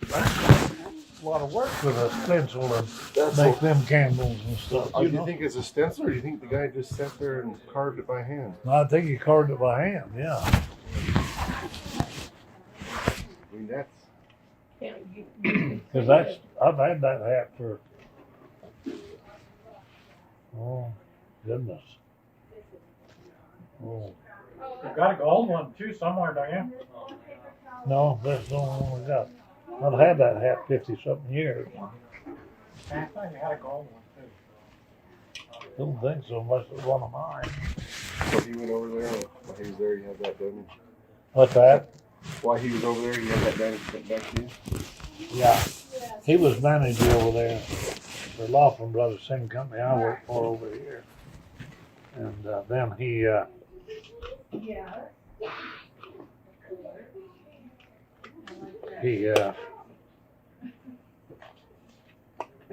That's a lot of work with a stencil and make them candles and stuff. Do you think it's a stencil, or do you think the guy just sat there and carved it by hand? I think he carved it by hand. Yeah. I mean, that's Because I've had that hat for, oh goodness. Oh You've got a gold one too somewhere, don't you? no, that's the only one we got. I've had that hat 50-something years. I thought you had a gold one too. Don't think so much as one of mine. so he went over there. While he was there, he had that damage. What's that? While he was over there, he had that damage sent back to you. Yeah. He was manager over there for Laughlin Brothers, same company I work for over here. And then he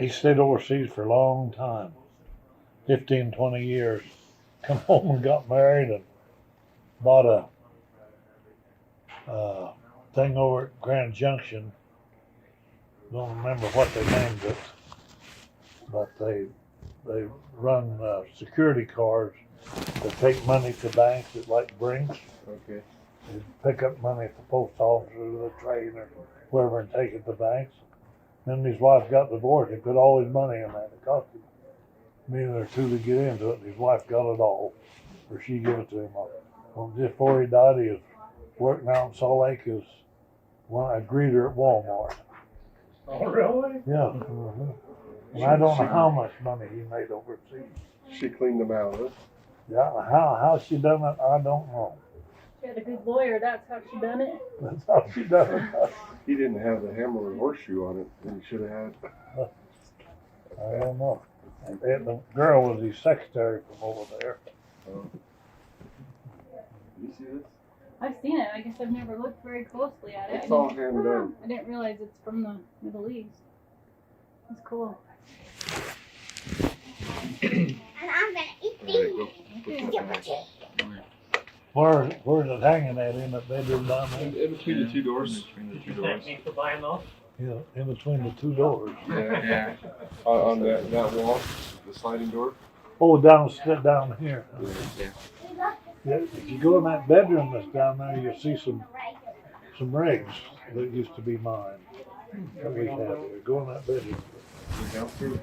stayed overseas for a long time, 15, 20 years. Come home and got married and bought a thing over at Grand Junction. Don't remember what they named it, but they run security cars that take money to banks at like Brinks. Okay. They pick up money at the post office or the train or wherever and take it to banks. Then his wife got divorced. He put all his money in that. It cost him a million or two to get into it. His wife got it all, or she gave it to him. Well, just before he died, he was working out in Salt Lake as a greeter at Walmart. Oh, really? Yeah. And I don't know how much money he made overseas. She cleaned them out, huh? Yeah, how she done it, I don't know. She had a good lawyer, that's how she done it. That's how she done it. He didn't have the hammer and horseshoe on it that he should have had. I don't know. And the girl was his secretary from over there. You see this? I've seen it, I guess I've never looked very closely at it. It's all hand done. I didn't realize it's from the Middle East. It's cool. And I'm gonna eat these. Where's it hanging at in the bedroom down there? In between the two doors. Thank me for buying those. Yeah, in between the two doors. Yeah. On that wall, the sliding door. Oh, down here. Yeah. Yeah, if you go in that bedroom that's down there, you'll see some rigs that used to be mine. That we had there. Go in that bedroom. Downstairs.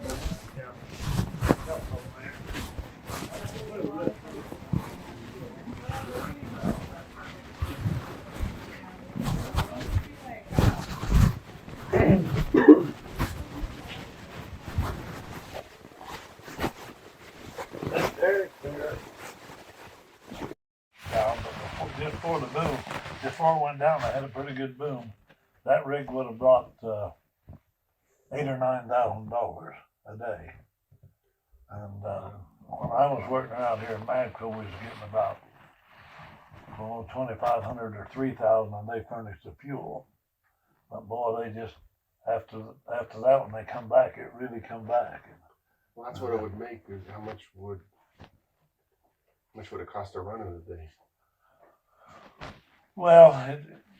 Just before the boom, before it went down, I had a pretty good boom. That rig would have brought $8,000 or $9,000 a day. And when I was working out here in Madco, we was getting about $2,500 or $3,000, and they furnished the fuel. But boy, they just after that, when they come back, it really come back. Well, that's what it would make. Is how much would it cost to run in a day? Well,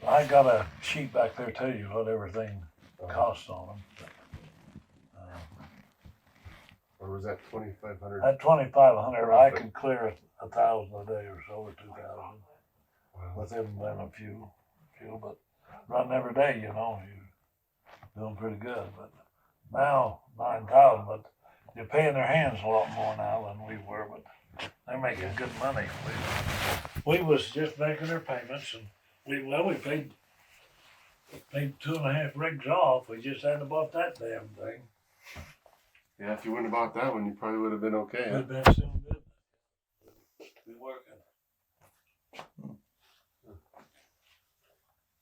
I got a sheet back there tell you what everything costs on them. Or was that 2,500? At 2,500, I can clear 1,000 a day or so, or 2,000. With them and a few, but running every day, you're doing pretty good. But now 9,000, but you're paying their hands a lot more now than we were. But they're making good money. We was just making their payments, and we paid 2.5 rigs off. We just hadn't bought that damn thing. Yeah, if you wouldn't have bought that one, you probably would have been okay. We'd been still in business. Be working.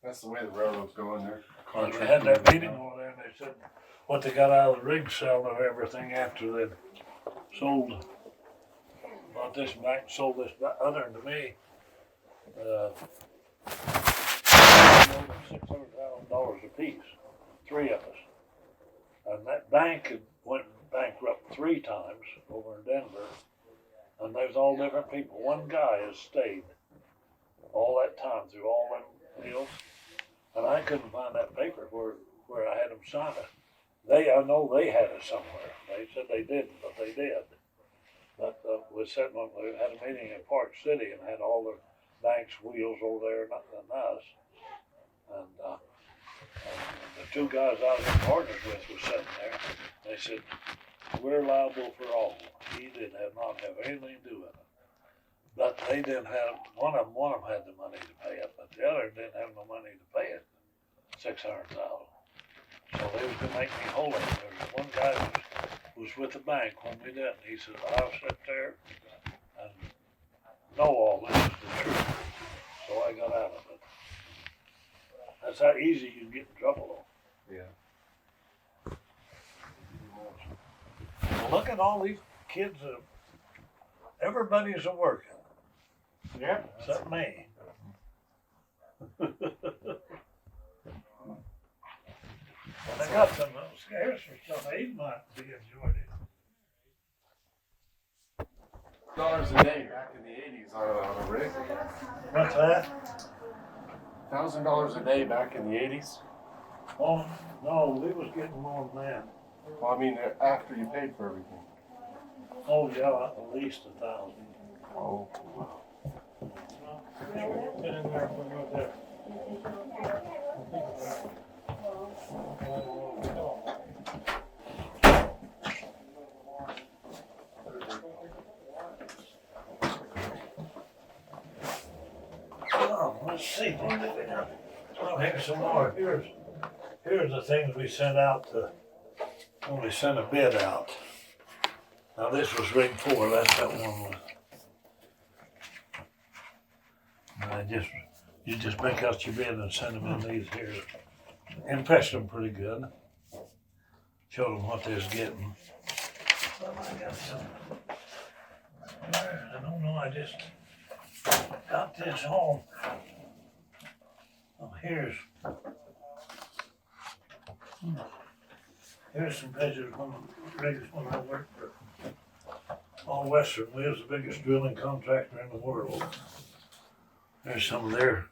That's the way the railroad's going there. They had that meeting over there, and they said what they got out of the rig sale of everything after they sold, bought this back, sold this back, other than to me, $600,000 a piece, three of us. And that bank had went bankrupt 3 times over in Denver, and there's all different people. One guy has stayed all that time through all them deals, and I couldn't find that paper where where I had them sign it. I know they had it somewhere. They said they didn't, but they did. But we had a meeting in Park City and had all the bank's wheels over there, and us. And the two guys I was in partners with were sitting there. They said, we're liable for all. He did not have anything to do with it. But they didn't have, one of them had the money to pay it, but the other didn't have no money to pay it, $600,000. So they was gonna make me whole. There was one guy who was with the bank when we did it. He said, I'll sit there and know all this is the truth. So I got out of it. That's how easy you get in trouble though. Yeah. Look at all these kids, everybody's a working, Yep. except me. I got some scares for some 8 months, they enjoyed it. $1,000 a day back in the 80s on a rig. What's that? $1,000 a day back in the 80s. Oh, no, we was getting more than that. Well, I mean, after you paid for everything. Oh, yeah, at least 1,000. Oh. Get in there when you're there. Oh, let's see. Oh, here's some more. Here's the things we sent out when we sent a bid out. Now this was rig 4, that's that one was. And you just make out your bid and send them in these here. Impressed them pretty good. Showed them what they was getting. Well, I got some. I don't know, I just got this home. Oh, here's some pictures when I worked for All Western. We was the biggest drilling contractor in the world. There's some of their,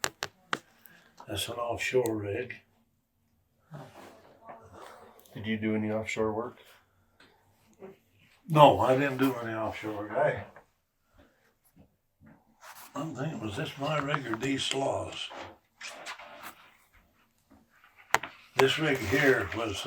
that's an offshore rig. Did you do any offshore work? No, I didn't do any offshore work. I'm thinking, was this my rig or D. Slaw's? This rig here was,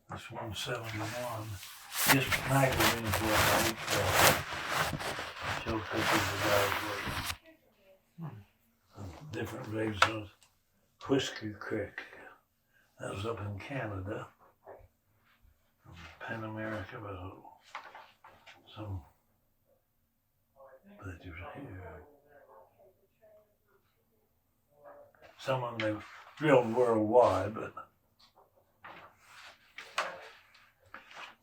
this 171. This magazine's what I eat for. Show pictures of guys working. Different rigs of Whiskey Creek. That was up in Canada. Pan America was some pictures here. Some of them they drilled worldwide, but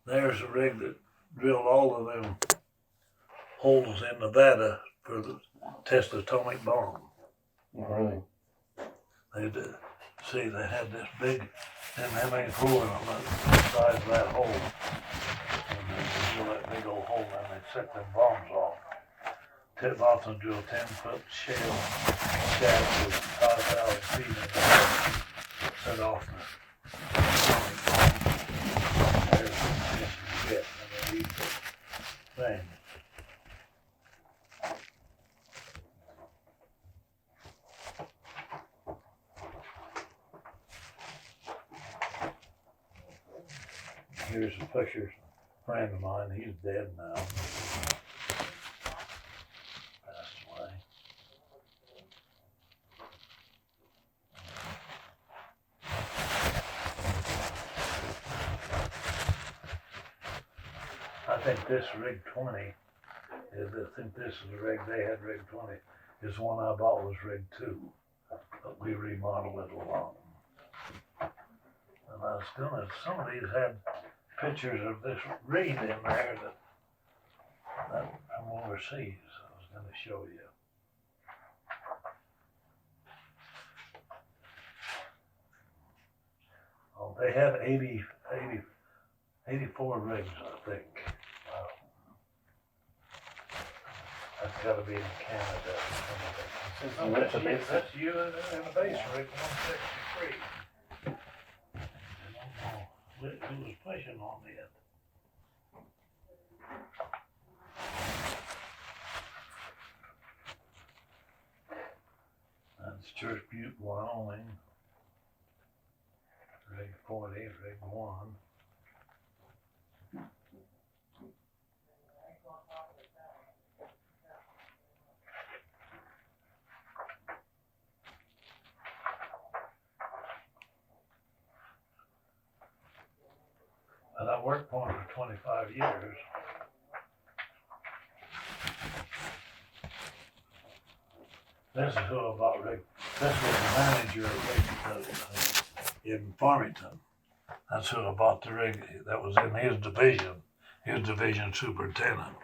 there's a rig that drilled all of them holes in Nevada for the test of atomic bomb. Really? They did. See, they had this big, didn't have any fluid on the size of that hole. And they drill that big old hole and they set them bombs off. Tip off and drill 10-foot shale shaft with 5,000 feet in it. Set off the there's the jet underneath the thing. Here's a picture, friend of mine, he's dead now. Passed away. I think this rig 20, I think this is the rig, they had rig 20, is one I bought was rig 2, but we remodeled it a lot. And I was gonna, some of these had pictures of this reed in there that from overseas I was going to show you. Oh, they had 84 rigs, I think. That's gotta be in Canada. Oh, that's you in the base rig, 163. I don't know who was pushing on it. That's Church Butte, Wyoming. Rig 40, rig 1. And I worked for him for 25 years. This is who I bought rig. This was the manager of rig in Farmington. That's who I bought the rig. That was in his division superintendent.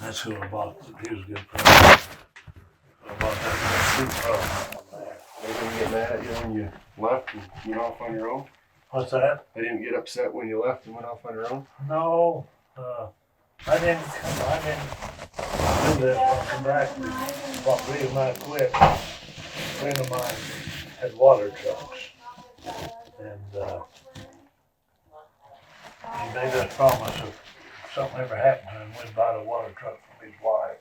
That's who I bought. He was a good friend. I bought that super. They didn't get mad at you when you left and went off on your own? What's that? They didn't get upset when you left and went off on your own? No, I didn't do this. I'll come back. About 3 of mine quit. A friend of mine had water trucks. And he made us promise if something ever happened to him, we'd buy the water truck from his wife.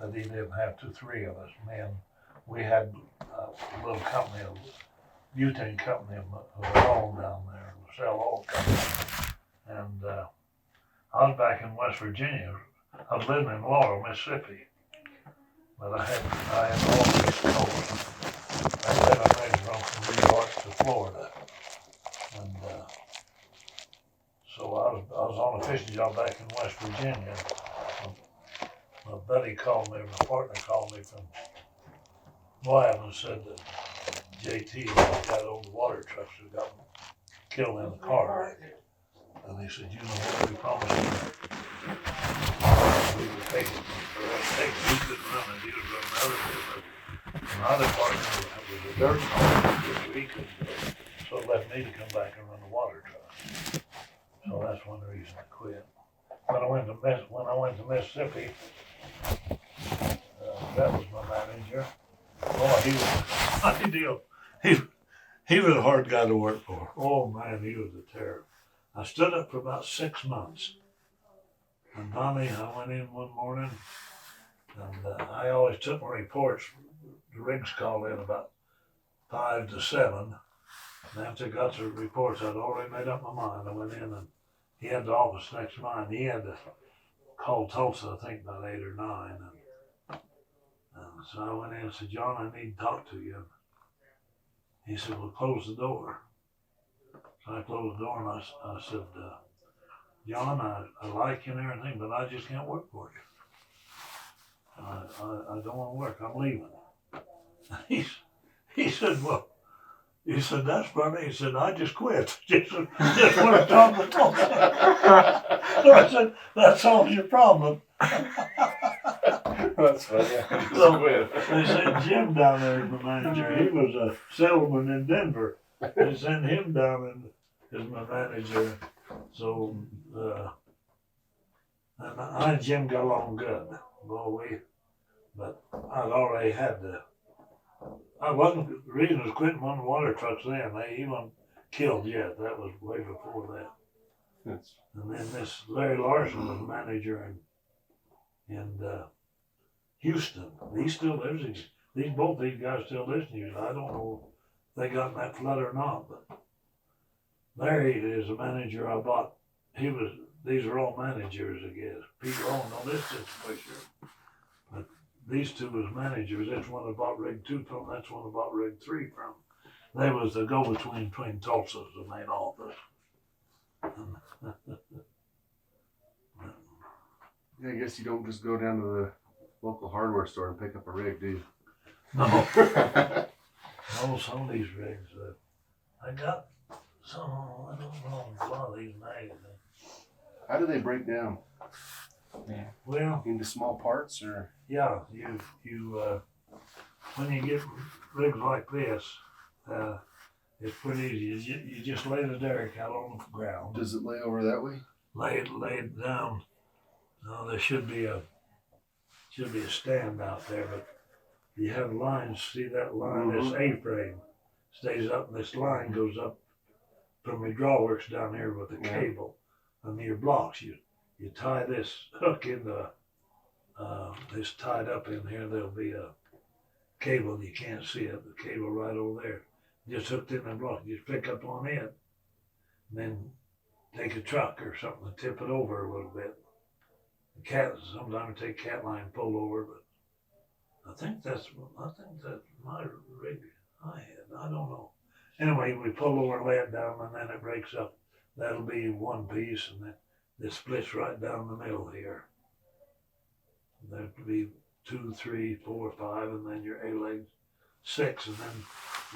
That he didn't have to 3 of us. Men, we had a little company, a butane company of our own down there, a Shell Oil company. And I was back in West Virginia. I was living in Laurel, Mississippi. But I had all this coast. I said I made it from New York to Florida. And so I was on a fishing job back in West Virginia. My buddy called me, my partner called me from Moab and said that JT got over the water trucks who got killed in a car wreck. And he said, you know what, we promised you we would take it. We couldn't run it, he would run the other business. And my other partner was a dirt car, which he couldn't do. So it left me to come back and run the water truck. So that's one reason I quit. When I went to Mississippi, that was my manager. Boy, he was ideal. He was a hard guy to work for. Oh man, he was a terror. I stood up for about 6 months. And finally, I went in one morning, and I always took my reports. The rigs called in about 5 to 7. And after I got the reports, I'd already made up my mind. I went in, and he had the office next to mine. He had to call Tulsa, I think, about 8 or 9. And so I went in and said, John, I need to talk to you. He said, well, close the door. So I closed the door, and I said, John, I like you and everything, but I just can't work for you. I don't want to work. I'm leaving. He said, well, he said, that's funny. He said, I just quit. Just when I talked to Tulsa. So I said, that solves your problem. That's funny. So they sent Jim down there as my manager. He was a settlement in Denver. They sent him down as my manager. So and I and Jim got along good. Well, but I'd already had I wasn't, the reason I was quitting one of the water trucks then, he wasn't killed yet. That was way before that. Yes. And then this Larry Larson was manager in Houston. He still lives in, both these guys still live in Houston. I don't know if they got in that flood or not, but Larry is a manager I bought. These are all managers, I guess. Pete Rowan on this situation. But these two was managers. That's one I bought rig 2 from. That's one I bought rig 3 from. They was the go-between between Tulsa, the main office. Yeah, I guess you don't just go down to the local hardware store and pick up a rig, do you? No. No, some of these rigs, I got some, I don't know, a lot of these made. How do they break down? Well, Into small parts or? yeah, you when you get rigs like this, It's pretty easy. You just lay the derrick out on the ground. Does it lay over that way? Lay it down. No, there should be a stand out there, but you have lines. See that line? This A-frame stays up, and this line goes up from your drawworks down here with the cable, and your blocks. You tie this hook in the it's tied up in here. There'll be a cable, and you can't see it. The cable right over there, just hooked in the block. You just pick up on it, and then take a truck or something and tip it over a little bit. Sometimes take cat line pull over, but I think that's my rig I had. I don't know. Anyway, we pull over, lay it down, and then it breaks up. That'll be one piece, and then it splits right down the middle here. There'll be 2, 3, 4, 5, and then your A-legs 6, and then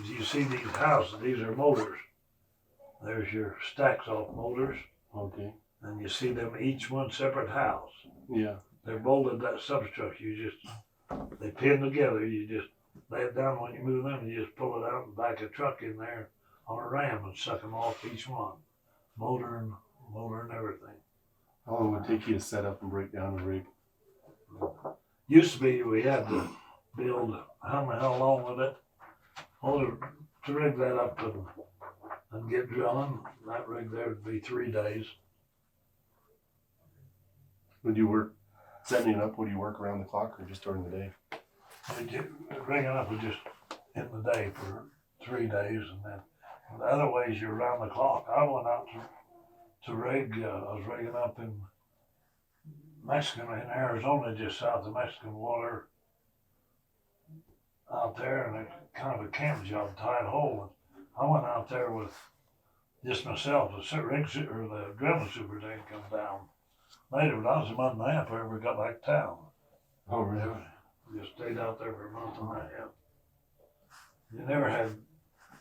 as you see these houses, these are motors. There's your stacks off motors, Okay. and you see them each one separate house. Yeah. They're bolted that substructure. They pin together. You just lay it down when you move them, and you just pull it out and back a truck in there on a ram and suck them off each one. Motor and everything. How long would it take you to set up and break down the rig? Used to be we had to build, how long with it? Oh, to rig that up and get drilling, that rig there would be 3 days. Would you work setting it up? Would you work around the clock or just during the day? Rigging up was just in the day for 3 days, and then the other ways you're around the clock. I went out to rig, I was rigging up in Arizona, just south of Mexican water out there, and it's kind of a camp job, tied hole. And I went out there with just myself, the drilling superintendent come down later, but I was a month and a half before we got back to town. Oh, really? Just stayed out there for a month and a half. You never had,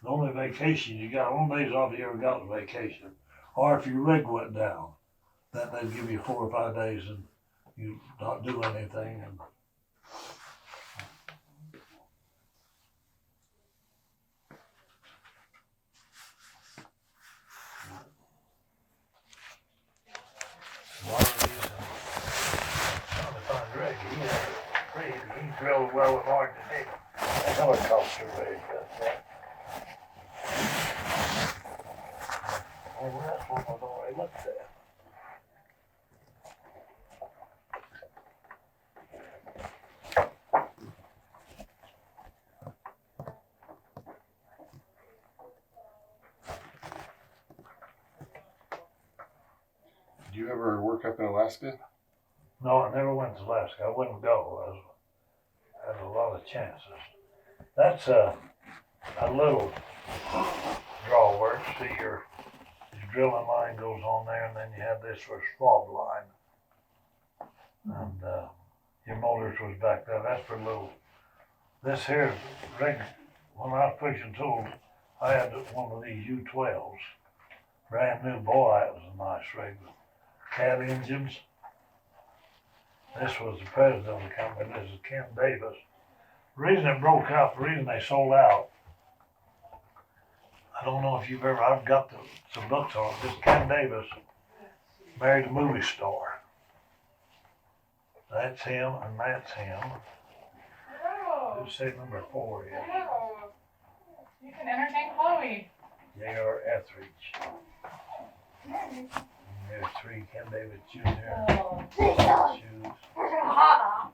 the only vacation you got, only days off you ever got was vacation. Or if your rig went down, then they'd give you 4 or 5 days and you not do anything. And one of these, trying to find Greg, he drilled well and hard today. A helicopter rig, that's right. Oh, that's one I've already looked at. Did you ever work up in Alaska? No, I never went to Alaska. I wouldn't go. I had a lot of chances. That's a little drawwork. See, your drilling line goes on there, and then you have this for swab line. And your motors was back there. That's for little. This here rig, when I was pushing tools, I had one of these U12s. Brand new. Boy, it was a nice rig. Cat engines. This was the president of the company. This is Kent Davis. The reason it broke up, the reason they sold out, I don't know if you've ever, I've got some books on it. This Kent Davis married a movie star. That's him and that's him. Who's say number 4 here? You can entertain Chloe. J.R. Etheridge. And there's 3 Kent Davis Jr. shoes.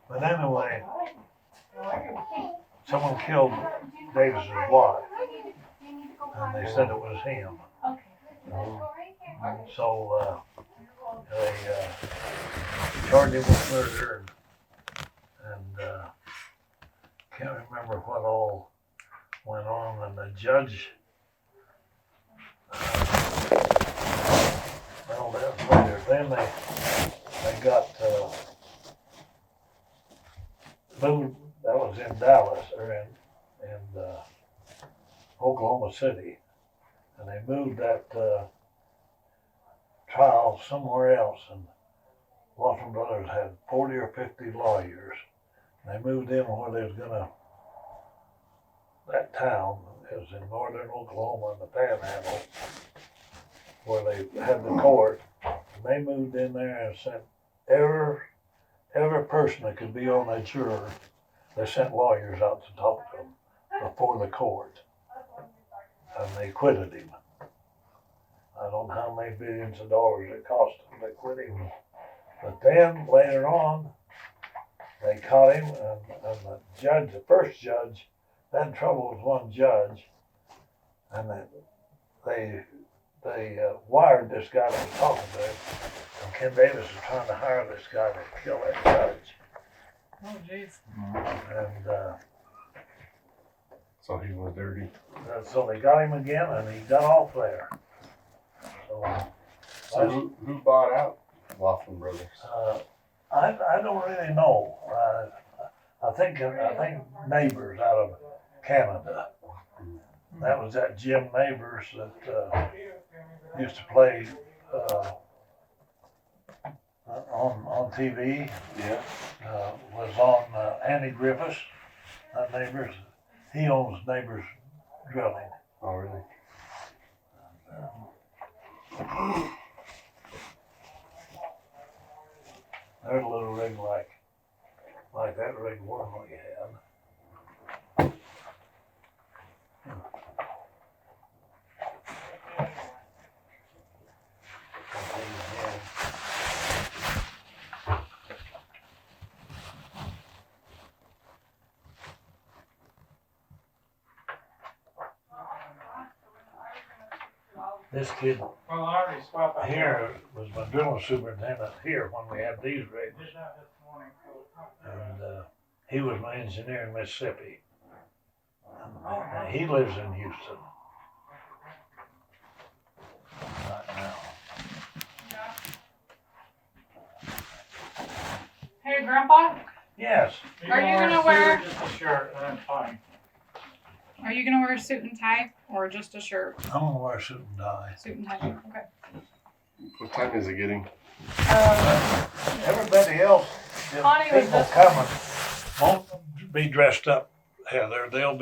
But anyway, someone killed Davis's wife, and they said it was him. So they charged him with murder, and can't remember what all went on. And the judge, well, that was later. Then they got moved. That was in Dallas or in Oklahoma City, and they moved that trial somewhere else. And Lawson Brothers had 40 or 50 lawyers. And they moved in where they was gonna, that town it was in northern Oklahoma in the Panhandle, where they had the court. They moved in there and sent every person that could be on that juror, they sent lawyers out to talk to them before the court. And they acquitted him. I don't know how many billions of dollars it cost them to acquit him. But then later on, they caught him, and the judge, the first judge, they had trouble with one judge, and they wired this guy that was talking to him. And Ken Davis was trying to hire this guy to kill that judge. Oh, jeez. And So he was dirty. so they got him again, and he got off there. So who bought out Laughlin Brothers? I don't really know. I think Neighbors out of Canada. That was that Jim Neighbors that used to play on TV. Yeah. Was on Andy Griffiths. Neighbors. He owns Neighbors Drilling. Oh, really? There's a little rig like that rig one we had. This kid Well, I already swapped out. here was my drilling superintendent here when we had these rigs. Did that this morning, so it's not there. And he was my engineer in Mississippi. And he lives in Houston right now. Hey, Grandpa, Yes, Are you gonna a suit or wear- Just a shirt, that's fine. are you gonna wear a suit and tie or just a shirt? I'm gonna wear a suit and tie. Suit and tie. Okay. What time is it getting? Everybody else, the Connie was people just- coming won't be dressed up, Heather. They'll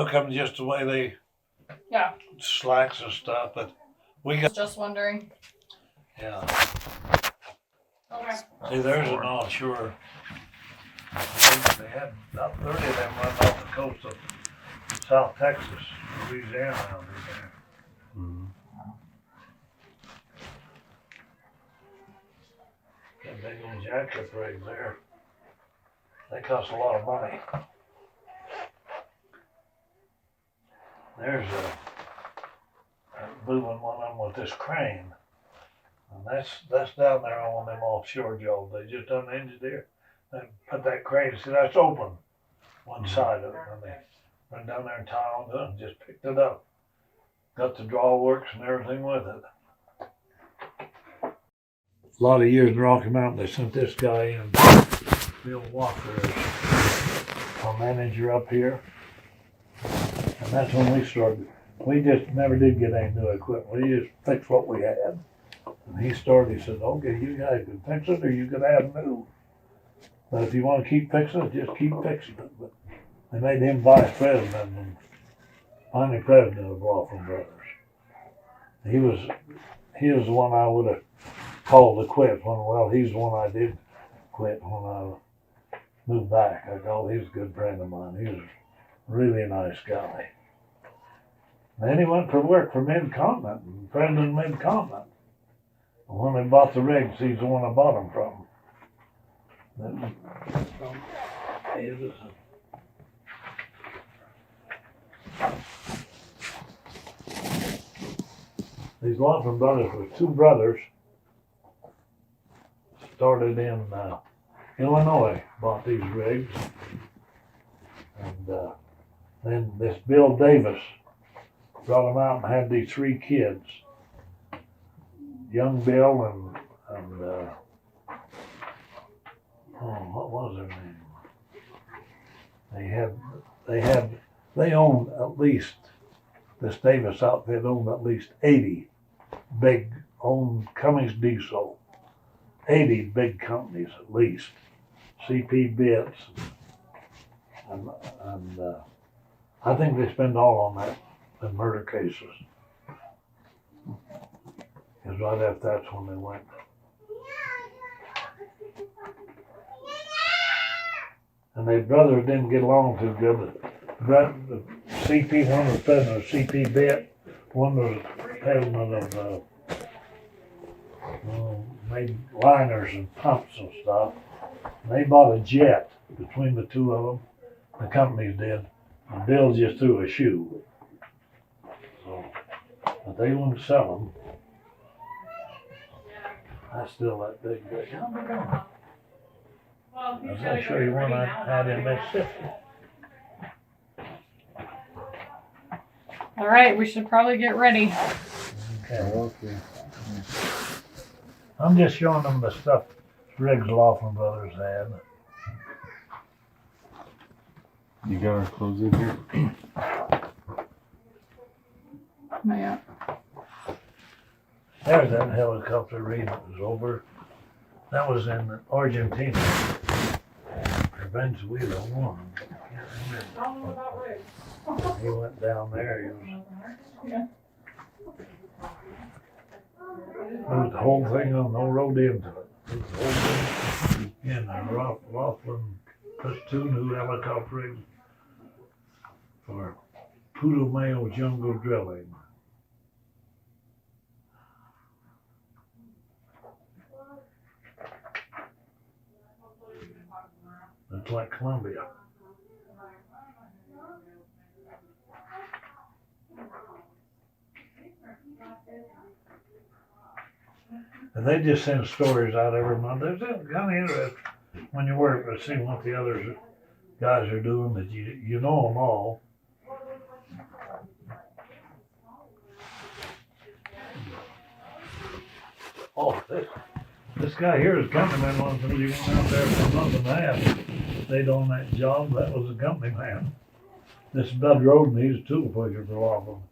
come just the way they Yeah. slacks and stuff, but we got, Just wondering. yeah. Okay. See, there's an offshore. They had about 30 of them running off the coast of South Texas, Louisiana out there. Mm-hmm. That big old jacket rig there. They cost a lot of money. There's moving one of them with this crane. And that's down there on them offshore jobs. They just done engineer. They put that crane, see that's open, one side of it, and they went down there and tied on to it and just picked it up. Got the drawworks and everything with it. A lot of years in Rocky Mountain, they sent this guy in, Bill Walker, as our manager up here. And that's when we started. We just never did get any new equipment. We just fixed what we had. And he started, he said, okay, you guys can fix it or you can add new. But if you want to keep fixing it, just keep fixing it. But they made him vice president and finally president of Laughlin Brothers. He was the one I would have called to quit he's the one I did quit when I moved back. He's a good friend of mine. He was a really nice guy. Then he went to work for Mid-Continent, president of Mid-Continent. And when they bought the rigs, he's the one I bought them from. These Laughlin brothers were two brothers. Started in Illinois, bought these rigs. And then this Bill Davis brought them out and had these three kids. Young Bill and what was their name? They owned at least, this Davis outfit owned at least 80 owned Cummins Diesel, 80 big companies at least, CP Bits, and I think they spend all on that, the murder cases. Cause right after that's when they went. And their brothers didn't get along too good. The CP, one was president of CP Bit, one was president of, made liners and pumps and stuff. And they bought a jet between the two of them, the companies did, and Bill just threw a shoe. So, but they wouldn't sell them. That's still that big. I was gonna show you one I had in Mississippi. All right, we should probably get ready. Okay. I'm just showing them the stuff Riggs Laughlin Brothers had. You got our clothes in here? Yeah. There's that helicopter raid that was over. That was in Argentina. Or Venezuela, one. I can't remember. He went down there. He was. Moved the whole thing on, no road into it. Moved the whole thing in the Laughlin platoon who helicopter for Putumayo jungle drilling. It's like Colombia. And they just send stories out every month. It's kind of interesting when you work to see what the other guys are doing, that you know them all. Oh, this guy here is a company man. One from you went out there for a month and a half. Stayed on that job. That was a company man. This is Bud Roden. He's a tool pusher for Laughlin.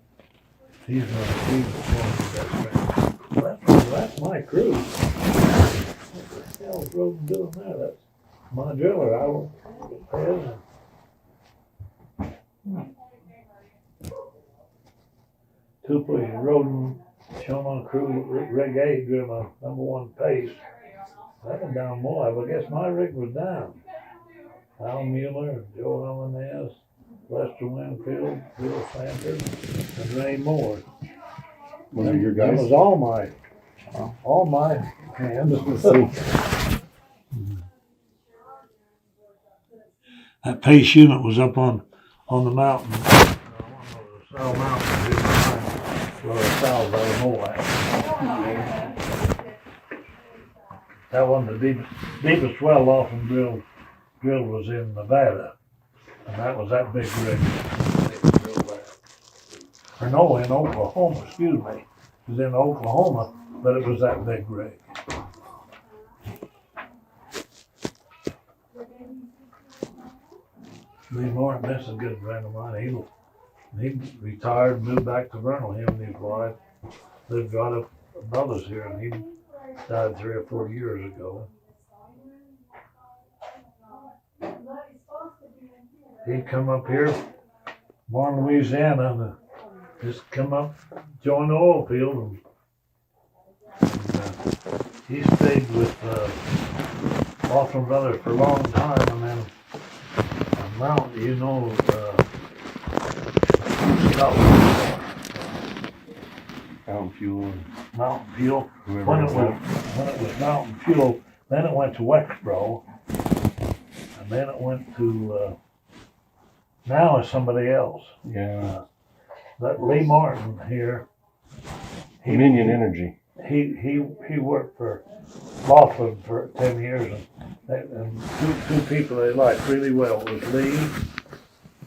He's one of the best friends. That's my crew. What the hell is Roden doing there? That's my driller. I will pay him. Two pusher Roden. Show my crew, rig 8, drew my #1 pace. That went down more, but I guess my rig was down. Al Mueller, Joe Almanez, Lester Winfield, Bill Sanders, and Ray Moore. One of your guys? That was all my hands. That pace unit was up on the mountain. South Mountain, that wasn't the deepest well Laughlin drilled was in Nevada, and that was that big rig. Or no, in Oklahoma, excuse me. It was in Oklahoma, but it was that big rig. Lee Martin, that's a good friend of mine. He retired, moved back to Vernal, him and his wife. They've got a brothers here, and he died 3 or 4 years ago. He'd come up here, born in Louisiana, and just come up, join the oil field, and he stayed with Laughlin Brothers for a long time, and then Mountain, Mountain Fuel. Mountain Fuel. When it was Mountain Fuel, then it went to Wexpro, and then it went to now it's somebody else. Yeah. That Lee Martin here. Dominion Energy. He worked for Laughlin for 10 years, and two people they liked really well was Lee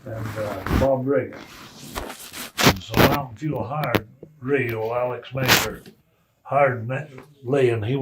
and Bob Reagan. And so Mountain Fuel hired Rio, Alex Maker, hired Lee, and he worked